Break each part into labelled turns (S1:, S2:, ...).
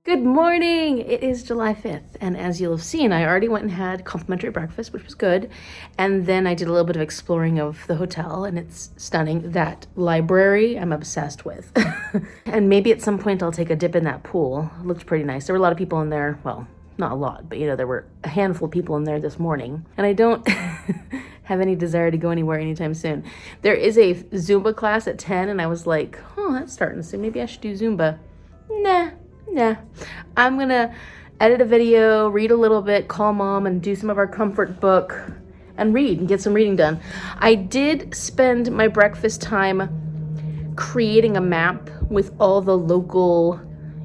S1: Good morning! It is July 5th, and as you'll have seen, I already went and had complimentary breakfast, which was good, and then I did a little bit of exploring of the hotel, and it's stunning. That library, I'm obsessed with. And maybe at some point I'll take a dip in that pool. It looked pretty nice. There were a lot of people in there, well, not a lot, but there were a handful of people in there this morning, and I don't have any desire to go anywhere anytime soon. There is a Zumba class at 10, and I was like, oh, that's starting soon. Maybe I should do Zumba. Nah, I'm gonna edit a video, read a little bit, call mom, and do some of our comfort book and read and get some reading done. I did spend my breakfast time creating a map with all the local,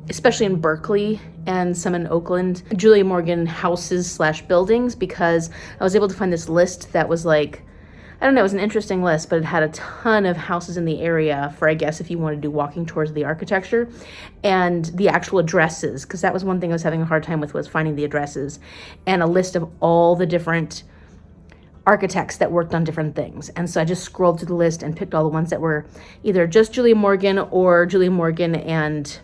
S1: especially in Berkeley and some in Oakland, Julia Morgan houses / buildings, because I was able to find this list that was like, I don't know, it was an interesting list, but it had a ton of houses in the area for, I guess, if you want to do walking tours of the architecture and the actual addresses, because that was one thing I was having a hard time with, was finding the addresses, and a list of all the different architects that worked on different things. And so I just scrolled through the list and picked all the ones that were either just Julia Morgan or Julia Morgan and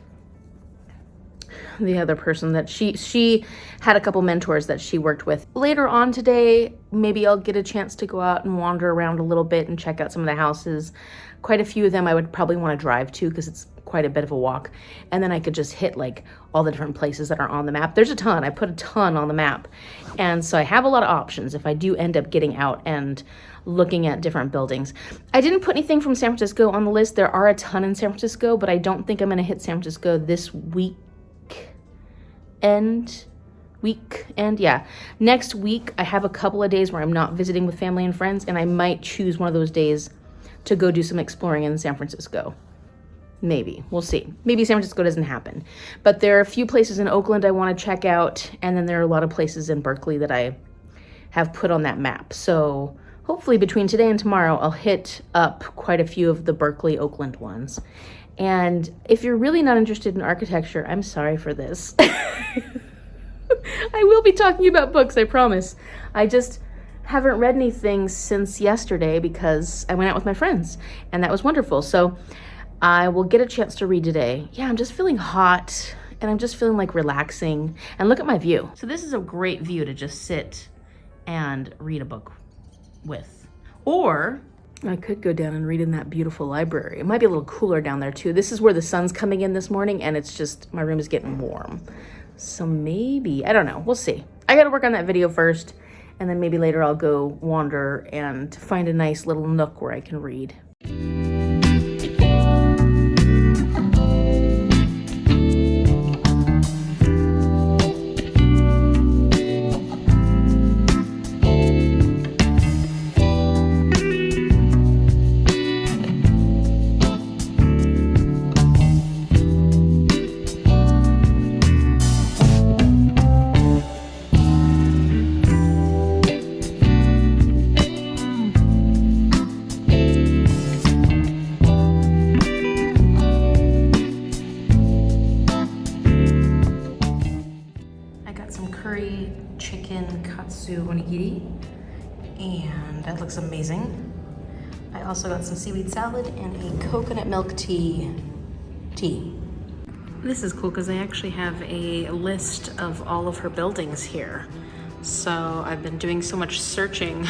S1: the other person that she had a couple mentors that she worked with. Later on today, maybe I'll get a chance to go out and wander around a little bit and check out some of the houses. Quite a few of them I would probably want to drive to because it's quite a bit of a walk. And then I could just hit like all the different places that are on the map. There's a ton. I put a ton on the map. And so I have a lot of options if I do end up getting out and looking at different buildings. I didn't put anything from San Francisco on the list. There are a ton in San Francisco, but I don't think I'm going to hit San Francisco this week. Yeah, next week I have a couple of days where I'm not visiting with family and friends, and I might choose one of those days to go do some exploring in San Francisco. Maybe, we'll see. Maybe San Francisco doesn't happen, but there are a few places in Oakland I want to check out, and then there are a lot of places in Berkeley that I have put on that map. So hopefully between today and tomorrow I'll hit up quite a few of the Berkeley, Oakland ones. And if you're really not interested in architecture, I'm sorry for this. I will be talking about books, I promise. I just haven't read anything since yesterday because I went out with my friends, and that was wonderful. So I will get a chance to read today. Yeah, I'm just feeling hot, and I'm just feeling like relaxing. And look at my view. So this is a great view to just sit and read a book with. Or I could go down and read in that beautiful library. It might be a little cooler down there too. This is where the sun's coming in this morning, and it's just, my room is getting warm. So maybe, I don't know, we'll see. I gotta work on that video first, and then maybe later I'll go wander and find a nice little nook where I can read. Chicken katsu onigiri, and that looks amazing. I also got some seaweed salad and a coconut milk tea. This is cool because I actually have a list of all of her buildings here. So I've been doing so much searching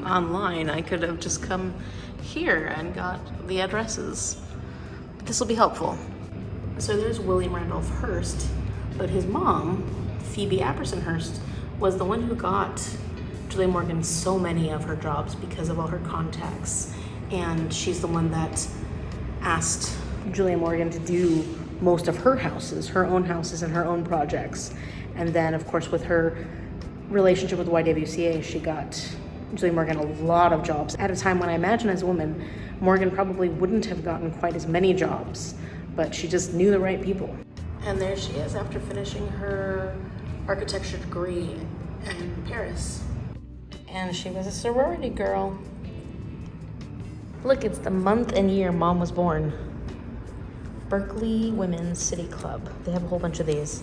S1: online, I could have just come here and got the addresses. But this will be helpful. So there's William Randolph Hearst, but his mom, Phoebe Apperson Hearst, was the one who got Julia Morgan so many of her jobs because of all her contacts. And she's the one that asked Julia Morgan to do most of her houses, her own houses and her own projects. And then, of course, with her relationship with the YWCA, she got Julia Morgan a lot of jobs at a time when I imagine as a woman, Morgan probably wouldn't have gotten quite as many jobs, but she just knew the right people. And there she is after finishing her architecture degree in Paris. And she was a sorority girl. Look, it's the month and year mom was born. Berkeley Women's City Club. They have a whole bunch of these.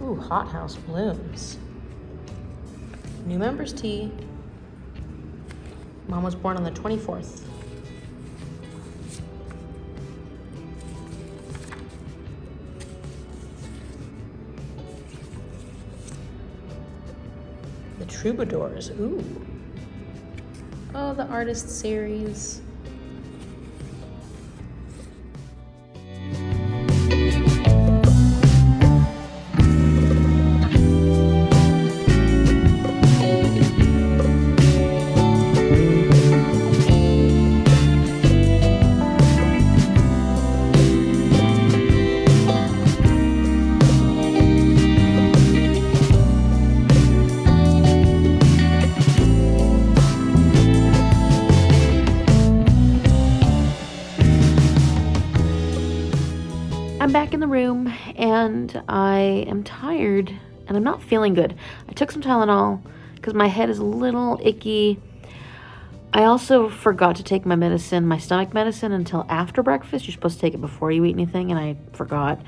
S1: Ooh, hothouse blooms. New members tea. Mom was born on the 24th. The Troubadours. Ooh. Oh, the artist series. I'm back in the room and I am tired and I'm not feeling good. I took some Tylenol because my head is a little icky. I also forgot to take my medicine, my stomach medicine, until after breakfast. You're supposed to take it before you eat anything, and I forgot.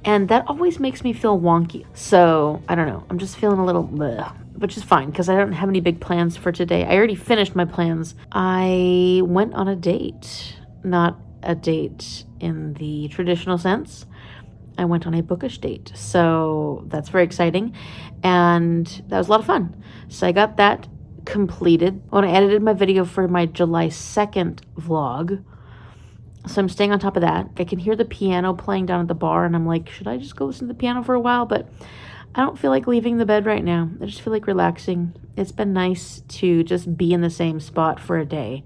S1: And that always makes me feel wonky. So, I don't know. I'm just feeling a little bleh, which is fine because I don't have any big plans for today. I already finished my plans. I went on a date. Not a date in the traditional sense. I went on a bookish date. So that's very exciting. And that was a lot of fun. So I got that completed when I edited my video for my July 2nd vlog. So I'm staying on top of that. I can hear the piano playing down at the bar and I'm like, should I just go listen to the piano for a while? But I don't feel like leaving the bed right now. I just feel like relaxing. It's been nice to just be in the same spot for a day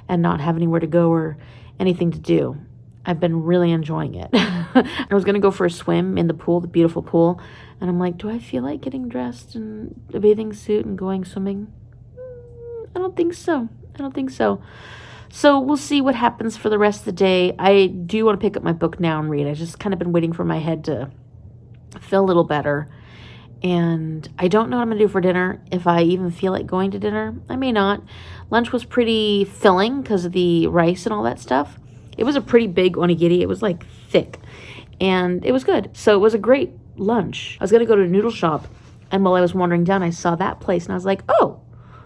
S1: and not have anywhere to go or anything to do. I've been really enjoying it. I was going to go for a swim in the pool, the beautiful pool. And I'm like, do I feel like getting dressed in a bathing suit and going swimming? I don't think so. So we'll see what happens for the rest of the day. I do want to pick up my book now and read. I just kind of been waiting for my head to feel a little better. And I don't know what I'm going to do for dinner. If I even feel like going to dinner, I may not. Lunch was pretty filling because of the rice and all that stuff. It was a pretty big onigiri. It was like thick and it was good. So it was a great lunch. I was going to go to a noodle shop and while I was wandering down, I saw that place and I was like, oh,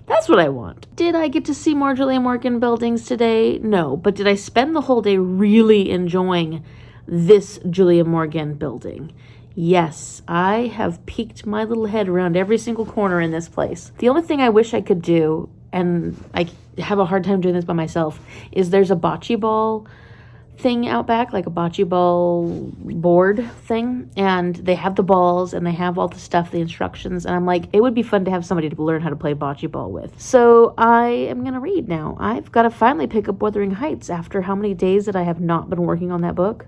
S1: that's what I want. Did I get to see more Julia Morgan buildings today? No. But did I spend the whole day really enjoying this Julia Morgan building? Yes, I have peeked my little head around every single corner in this place. The only thing I wish I could do, and I have a hard time doing this by myself, is there's a bocce ball thing out back, like a bocce ball board thing, and they have the balls and they have all the stuff, the instructions, and I'm like, it would be fun to have somebody to learn how to play bocce ball with. So I am gonna read now. I've got to finally pick up Wuthering Heights after how many days that I have not been working on that book.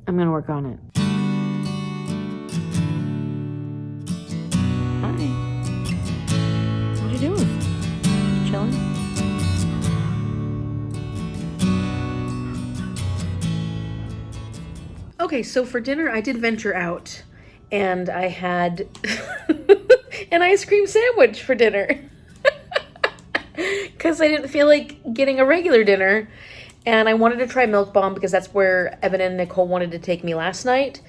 S1: I'm gonna work on it. Hi. What are you doing? Just chilling? Okay, so for dinner, I did venture out, and I had an ice cream sandwich for dinner. Because I didn't feel like getting a regular dinner, and I wanted to try Milk Bomb because that's where Evan and Nicole wanted to take me last night,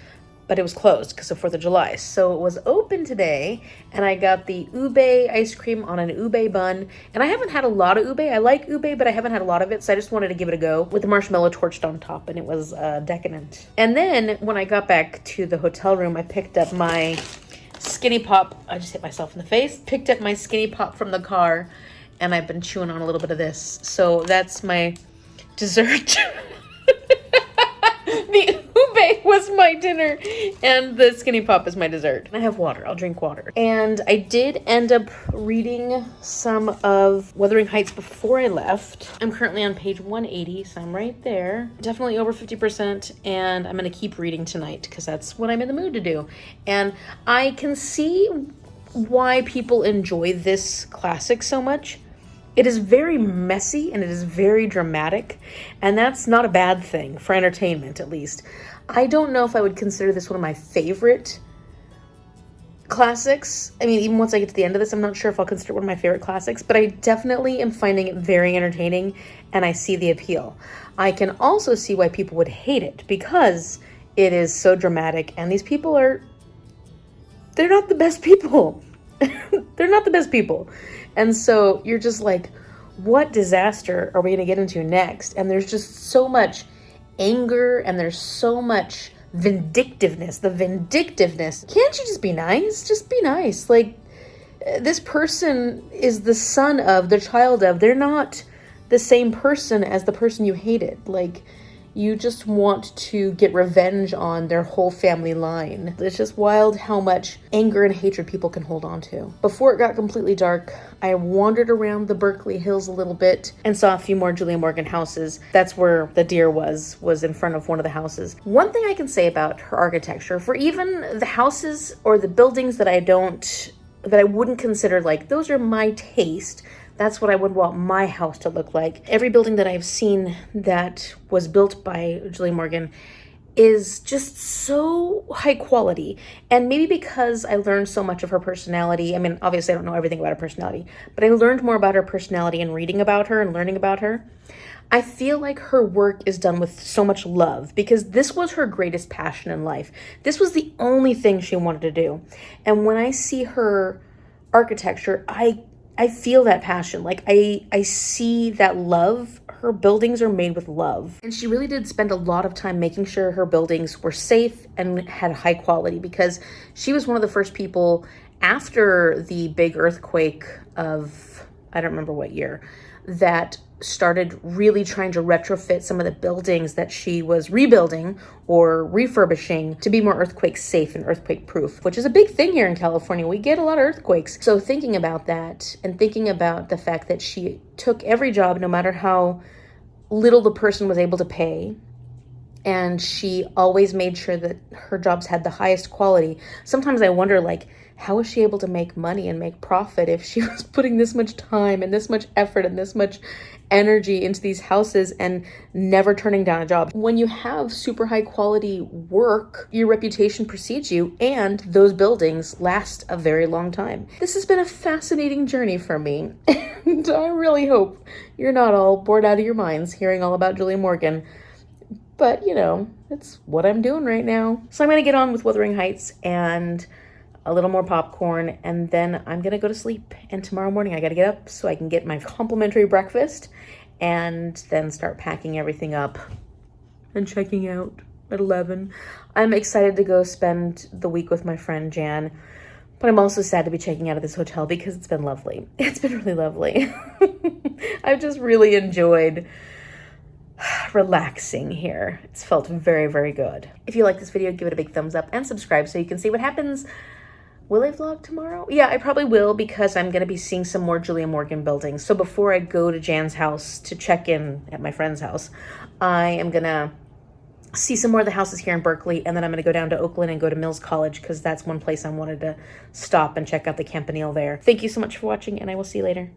S1: but it was closed because of 4th of July. So it was open today, and I got the ube ice cream on an ube bun. And I haven't had a lot of ube. I like ube, but I haven't had a lot of it, so I just wanted to give it a go with the marshmallow torched on top, and it was decadent. And then when I got back to the hotel room, I picked up my Skinny Pop. I just hit myself in the face. Picked up my Skinny Pop from the car, and I've been chewing on a little bit of this. So that's my dessert. The ube was my dinner and the Skinny Pop is my dessert. I have water. I'll drink water. And I did end up reading some of Wuthering Heights before I left. I'm currently on page 180, so I'm right there. Definitely over 50%, and I'm going to keep reading tonight because that's what I'm in the mood to do. And I can see why people enjoy this classic so much. It is very messy and it is very dramatic, and that's not a bad thing for entertainment, at least. I don't know if I would consider this one of my favorite classics. I mean, even once I get to the end of this, I'm not sure if I'll consider it one of my favorite classics, but I definitely am finding it very entertaining, and I see the appeal. I can also see why people would hate it, because it is so dramatic, and these people they're not the best people. They're not the best people. And so you're just like, what disaster are we going to get into next? And there's just so much anger and there's so much vindictiveness. The vindictiveness. Can't you just be nice? Just be nice. Like, this person is the son of, the child of, they're not the same person as the person you hated. Like, you just want to get revenge on their whole family line. It's just wild how much anger and hatred people can hold on to. Before it got completely dark, I wandered around the Berkeley Hills a little bit and saw a few more Julia Morgan houses. That's where the deer was in front of one of the houses. One thing I can say about her architecture, for even the houses or the buildings that I wouldn't consider like, those are my taste, that's what I would want my house to look like. Every building that I've seen that was built by Julia Morgan is just so high quality. And maybe because I learned so much of her personality, I mean, obviously I don't know everything about her personality, but I learned more about her personality and reading about her and learning about her. I feel like her work is done with so much love, because this was her greatest passion in life. This was the only thing she wanted to do. And when I see her architecture, I feel that passion. Like, I see that love. Her buildings are made with love. And she really did spend a lot of time making sure her buildings were safe and had high quality, because she was one of the first people after the big earthquake of, I don't remember what year, that started really trying to retrofit some of the buildings that she was rebuilding or refurbishing to be more earthquake safe and earthquake proof, which is a big thing here in California. We get a lot of earthquakes. So thinking about that and thinking about the fact that she took every job, no matter how little the person was able to pay, and she always made sure that her jobs had the highest quality. Sometimes I wonder, like, how was she able to make money and make profit if she was putting this much time and this much effort and this much energy into these houses and never turning down a job? When you have super high quality work, your reputation precedes you, and those buildings last a very long time. This has been a fascinating journey for me, and I really hope you're not all bored out of your minds hearing all about Julia Morgan. But, you know, it's what I'm doing right now. So I'm going to get on with Wuthering Heights and a little more popcorn, and then I'm going to go to sleep. And tomorrow morning I got to get up so I can get my complimentary breakfast and then start packing everything up and checking out at 11. I'm excited to go spend the week with my friend Jan, but I'm also sad to be checking out of this hotel because it's been lovely. It's been really lovely. I've just really enjoyed relaxing here. It's felt very, very good. If you like this video, give it a big thumbs up and subscribe so you can see what happens. Will I vlog tomorrow? Yeah, I probably will, because I'm going to be seeing some more Julia Morgan buildings. So before I go to Jan's house to check in at my friend's house, I am going to see some more of the houses here in Berkeley, and then I'm going to go down to Oakland and go to Mills College, because that's one place I wanted to stop and check out the Campanile there. Thank you so much for watching, and I will see you later.